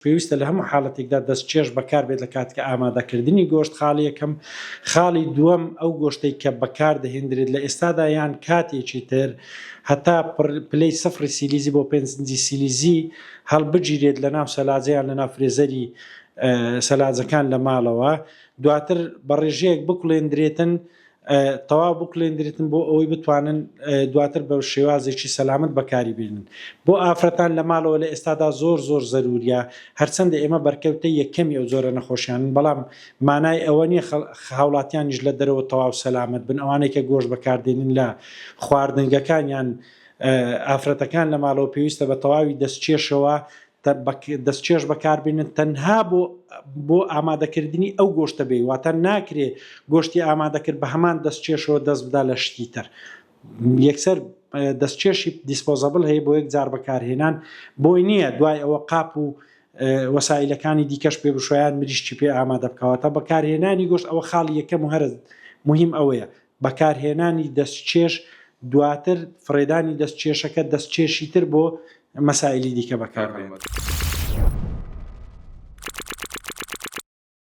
پێویستە لە هەموو حاڵەتێکدا دەستچێش بەکار بێت لە کاتکە ئامادەکردنی گۆشت خاڵی یەکەم. خاڵی دووەم ئەو گۆشتەی کە بەکار دەهێنرێت لە ئێستادا یان کاتێکی تر هەتا پلەی 0 سیلیزی بۆ 5 سیلیزی هەڵبگیرێت لە ناو سەلاجەیان لە ناو فرێزەری سەلاجەکان لە ماڵەوە، دواتر بە ڕێژەیەک بکڵێندرێتن، تەواو بکڵێندرێتن بۆ ئەوەی بتوانن دواتر بە شێوازێکی سەلامت بەکاری بێنن. بۆ ئافرەتان لە ماڵەوە لە ئێستادا زۆر زەروریە، هەرچەندە ئێمە بەرکەوتە یەکەمی ئەو زۆرە نەخۆشیانن، بەڵام مانای ئەوە نییە هاوڵاتیانیش لە دەرەوە تەواو سەلامت بن. ئەوانەی کە گۆشت بەکاردێنن لە خواردنگەکانیان ئافرەتەکان لە ماڵەوە پێویستە بە تەواوی دەستچێشەوە دەستچێش بەکاربێنن تەنها بۆ ئامادەکردنی ئەو گۆشتە بێ، واتە ناکرێ گۆشتی ئامادەکرد بە هەمان دەستچێشەوە دەست بدا لە شتی تر. یەکسەر دەستچێشی دیسپۆزەبل هەیە بۆ یەک جار بەکارهێنان، بۆی نییە دوای ئەوە قاپ و وەسایلەکانی دیکەش پێ بشۆیان مریشتی پێ ئامادە بکەوەتە بەکارهێنانی گۆشت. ئەوە خاڵی یەکەم و هەر مهم ئەوەیە، بەکارهێنانی دەستچێش دواتر فڕێدانی دەستچێشەکە دەستچێشی تر بۆ مەسائلی دیکە بەکاربێنێت.